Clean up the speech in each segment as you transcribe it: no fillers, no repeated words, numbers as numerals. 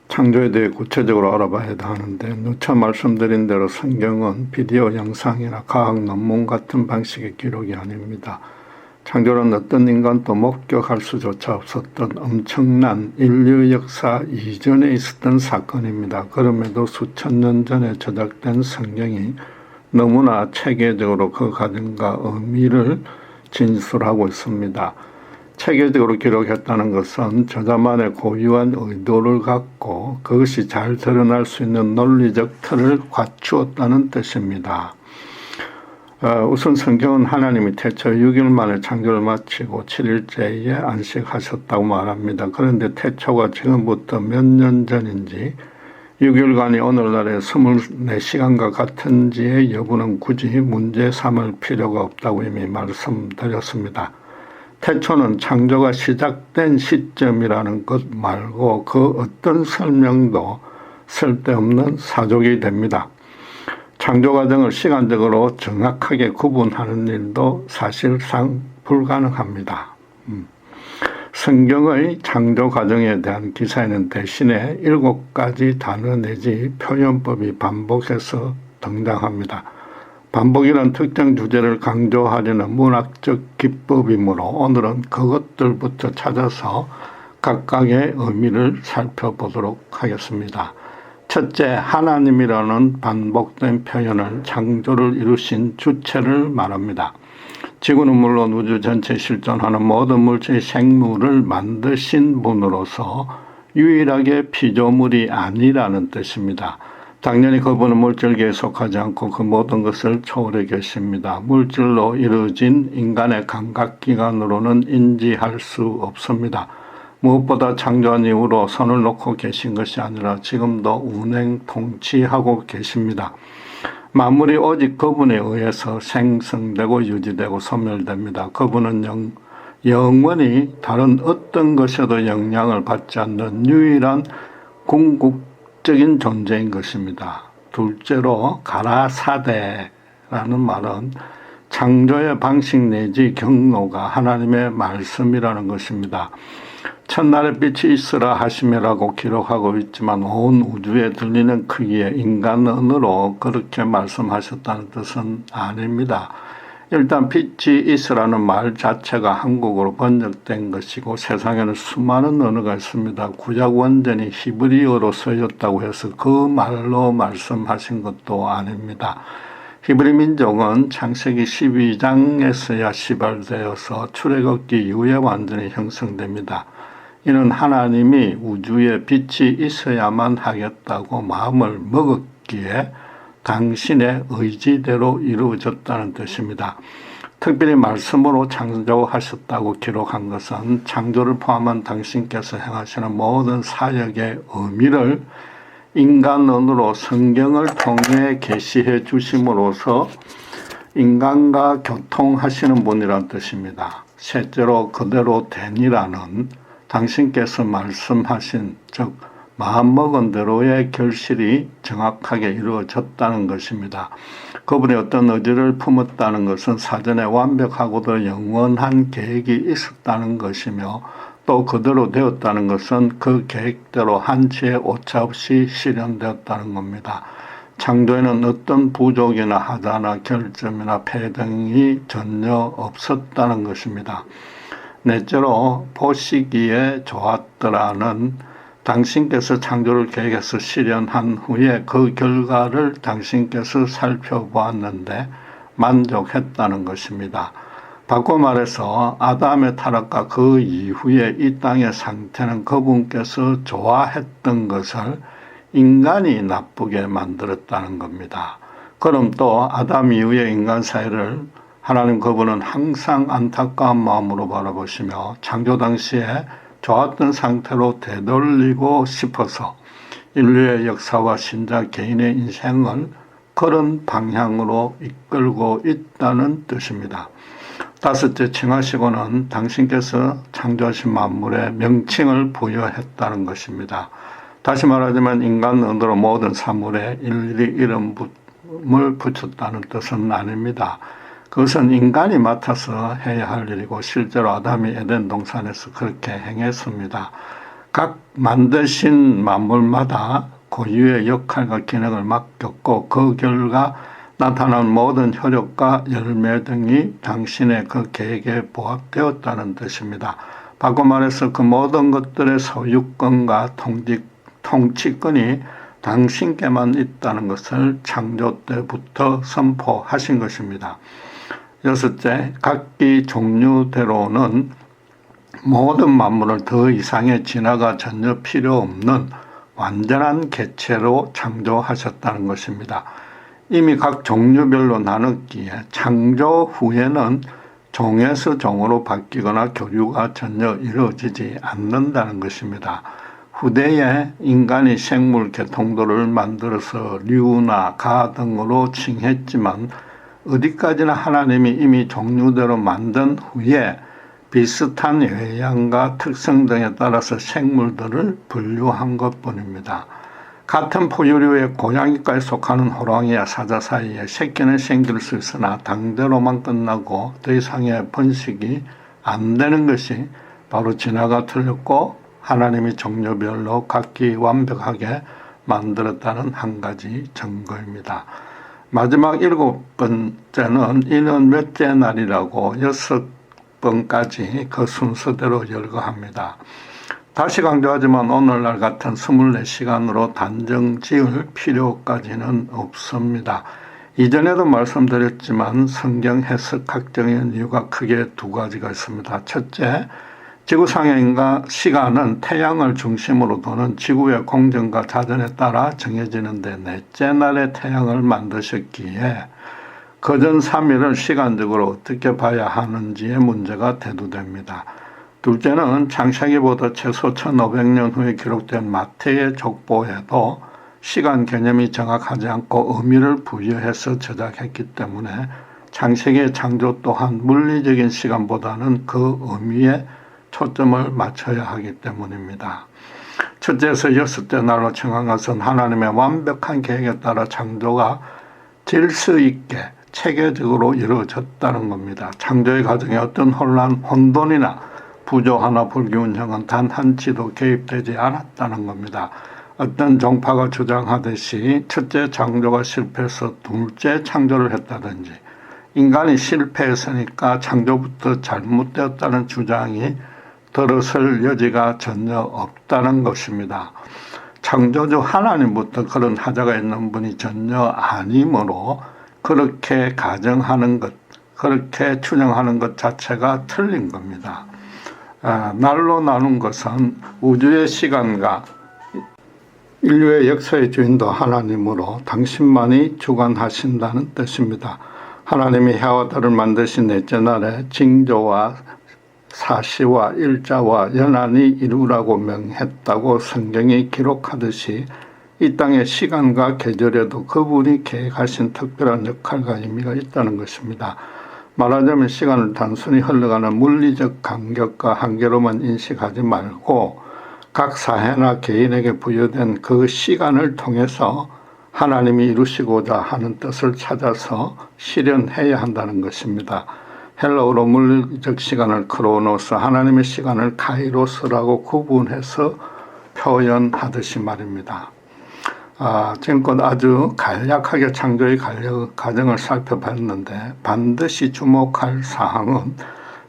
창조에 대해 구체적으로 알아봐야 하는데, 누차 말씀드린 대로 성경은 비디오 영상이나 과학 논문 같은 방식의 기록이 아닙니다. 창조는 어떤 인간도 목격할 수조차 없었던 엄청난 인류 역사 이전에 있었던 사건입니다. 그럼에도 수천 년 전에 저작된 성경이 너무나 체계적으로 그 과정과 의미를 진술하고 있습니다. 체계적으로 기록했다는 것은 저자만의 고유한 의도를 갖고 그것이 잘 드러날 수 있는 논리적 틀을 갖추었다는 뜻입니다. 우선 성경은 하나님이 태초 6일 만에 창조를 마치고 7일째에 안식하셨다고 말합니다. 그런데 태초가 지금부터 몇 년 전인지 6일간이 오늘날의 24시간과 같은지의 여부는 굳이 문제 삼을 필요가 없다고 이미 말씀드렸습니다. 태초는 창조가 시작된 시점이라는 것 말고 그 어떤 설명도 쓸데없는 사족이 됩니다. 창조 과정을 시간적으로 정확하게 구분하는 일도 사실상 불가능합니다. 성경의 창조 과정에 대한 기사에는 대신에 7가지 단어 내지 표현법이 반복해서 등장합니다. 반복이란 특정 주제를 강조하려는 문학적 기법이므로 오늘은 그것들부터 찾아서 각각의 의미를 살펴보도록 하겠습니다. 첫째, 하나님이라는 반복된 표현은 창조를 이루신 주체를 말합니다. 지구는 물론 우주 전체에 실존하는 모든 물질, 생물을 만드신 분으로서 유일하게 피조물이 아니라는 뜻입니다. 당연히 그분은 물질계에 속하지 않고 그 모든 것을 초월해 계십니다. 물질로 이루어진 인간의 감각기관으로는 인지할 수 없습니다. 무엇보다 창조한 이후로 손을 놓고 계신 것이 아니라 지금도 운행 통치하고 계십니다. 만물이 오직 그분에 의해서 생성되고 유지되고 소멸됩니다. 그분은 영원히 다른 어떤 것에도 영향을 받지 않는 유일한 궁극적인 존재인 것입니다. 둘째로 가라사대라는 말은 창조의 방식 내지 경로가 하나님의 말씀이라는 것입니다. 첫날에 빛이 있으라 하시며라고 기록하고 있지만 온 우주에 들리는 크기의 인간언어로 그렇게 말씀하셨다는 뜻은 아닙니다. 일단 빛이 있으라는 말 자체가 한국어로 번역된 것이고 세상에는 수많은 언어가 있습니다. 구약 원전이 히브리어로 쓰였다고 해서 그 말로 말씀하신 것도 아닙니다. 히브리 민족은 창세기 12장에서야 시발되어서 출애굽기 이후에 완전히 형성됩니다. 이는 하나님이 우주에 빛이 있어야만 하겠다고 마음을 먹었기에 당신의 의지대로 이루어졌다는 뜻입니다. 특별히 말씀으로 창조하셨다고 기록한 것은 창조를 포함한 당신께서 행하시는 모든 사역의 의미를 인간언어로 성경을 통해 계시해 주심으로써 인간과 교통하시는 분이라는 뜻입니다. 셋째로 그대로 되니라는 당신께서 말씀하신 즉 마음먹은 대로의 결실이 정확하게 이루어졌다는 것입니다. 그분이 어떤 의지를 품었다는 것은 사전에 완벽하고도 영원한 계획이 있었다는 것이며 또 그대로 되었다는 것은 그 계획대로 한치의 오차없이 실현되었다는 겁니다. 창조에는 어떤 부족이나 하자나 결점이나 폐등이 전혀 없었다는 것입니다. 넷째로 보시기에 좋았더라는 당신께서 창조를 계획해서 실현한 후에 그 결과를 당신께서 살펴보았는데 만족했다는 것입니다. 바꿔 말해서 아담의 타락과 그 이후에 이 땅의 상태는 그분께서 좋아했던 것을 인간이 나쁘게 만들었다는 겁니다. 그럼 또 아담 이후의 인간 사회를 하나님 그분은 항상 안타까운 마음으로 바라보시며 창조 당시에 좋았던 상태로 되돌리고 싶어서 인류의 역사와 신자 개인의 인생을 그런 방향으로 이끌고 있다는 뜻입니다. 다섯째, 칭하시고는 당신께서 창조하신 만물에 명칭을 부여했다는 것입니다. 다시 말하자면 인간 언어로 모든 사물에 일일이 이름을 붙였다는 뜻은 아닙니다. 그것은 인간이 맡아서 해야 할 일이고 실제로 아담이 에덴 동산에서 그렇게 행했습니다. 각 만드신 만물마다 고유의 역할과 기능을 맡겼고 그 결과 나타난 모든 효력과 열매 등이 당신의 그 계획에 부합되었다는 뜻입니다. 바꿔 말해서 그 모든 것들의 소유권과 통치권이 당신께만 있다는 것을 창조 때부터 선포하신 것입니다. 여섯째, 각기 종류대로는 모든 만물을 더 이상의 진화가 전혀 필요 없는 완전한 개체로 창조하셨다는 것입니다. 이미 각 종류별로 나눴기에 창조 후에는 종에서 종으로 바뀌거나 교류가 전혀 이루어지지 않는다는 것입니다. 후대에 인간이 생물 개통도를 만들어서 류나 가 등으로 칭했지만 어디까지나 하나님이 이미 종류대로 만든 후에 비슷한 외양과 특성 등에 따라서 생물들을 분류한 것뿐입니다. 같은 포유류의 고양이과에 속하는 호랑이와 사자 사이에 새끼는 생길 수 있으나 당대로만 끝나고 더 이상의 번식이 안 되는 것이 바로 진화가 틀렸고 하나님이 종류별로 각기 완벽하게 만들었다는 한 가지 증거입니다. 마지막 7번째는 이는 몇째 날이라고 6번까지 그 순서대로 열거합니다. 다시 강조하지만 오늘날 같은 24시간으로 단정 지을 필요까지는 없습니다. 이전에도 말씀드렸지만 성경 해석 학적인 이유가 크게 두 가지가 있습니다. 첫째, 지구상의 시간은 태양을 중심으로 도는 지구의 공전과 자전에 따라 정해지는데 넷째 날에 태양을 만드셨기에 그전 3일을 시간적으로 어떻게 봐야 하는지의 문제가 대두됩니다. 둘째는 창세기보다 최소 1500년 후에 기록된 마태의 족보에도 시간 개념이 정확하지 않고 의미를 부여해서 저작했기 때문에 창세기의 창조 또한 물리적인 시간보다는 그 의미에 초점을 맞춰야 하기 때문입니다. 첫째에서 여섯째 날로 정한 것은 하나님의 완벽한 계획에 따라 창조가 질서 있게 체계적으로 이루어졌다는 겁니다. 창조의 과정에 어떤 혼돈이나 부조화나 불균형은 단 한치도 개입되지 않았다는 겁니다. 어떤 종파가 주장하듯이 첫째 창조가 실패해서 둘째 창조를 했다든지 인간이 실패했으니까 창조부터 잘못되었다는 주장이 들어설 여지가 전혀 없다는 것입니다. 창조주 하나님부터 그런 하자가 있는 분이 전혀 아니므로 그렇게 가정하는 것, 그렇게 추정하는 것 자체가 틀린 겁니다. 날로 나눈 것은 우주의 시간과 인류의 역사의 주인도 하나님으로 당신만이 주관하신다는 뜻입니다. 하나님이 해와 달을 만드신 넷째 날에 징조와 사시와 일자와 연한이 이루라고 명했다고 성경이 기록하듯이 이 땅의 시간과 계절에도 그분이 계획하신 특별한 역할과 의미가 있다는 것입니다. 말하자면 시간을 단순히 흘러가는 물리적 간격과 한계로만 인식하지 말고 각 사회나 개인에게 부여된 그 시간을 통해서 하나님이 이루시고자 하는 뜻을 찾아서 실현해야 한다는 것입니다. 헬라어로 물리적 시간을 크로노스, 하나님의 시간을 카이로스라고 구분해서 표현하듯이 말입니다. 지금껏 아주 간략하게 창조의 과정을 살펴봤는데 반드시 주목할 사항은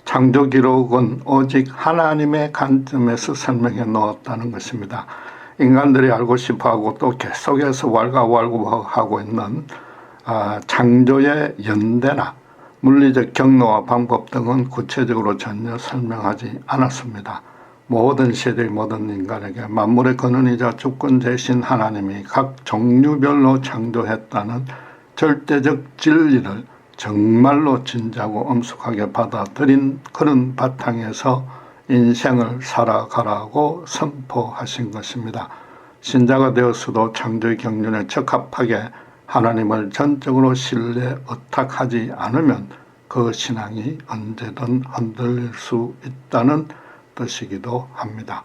창조 기록은 오직 하나님의 관점에서 설명해 놓았다는 것입니다. 인간들이 알고 싶어하고 또 계속해서 왈가왈부하고 있는 창조의 연대나 물리적 경로와 방법 등은 구체적으로 전혀 설명하지 않았습니다. 모든 시대의 모든 인간에게 만물의 근원이자 주권자이신 하나님이 각 종류별로 창조했다는 절대적 진리를 정말로 진지하고 엄숙하게 받아들인 그런 바탕에서 인생을 살아가라고 선포하신 것입니다. 신자가 되었어도 창조의 경륜에 적합하게 하나님을 전적으로 신뢰 의탁하지 않으면 그 신앙이 언제든 흔들릴 수 있다는 뜻이기도 합니다.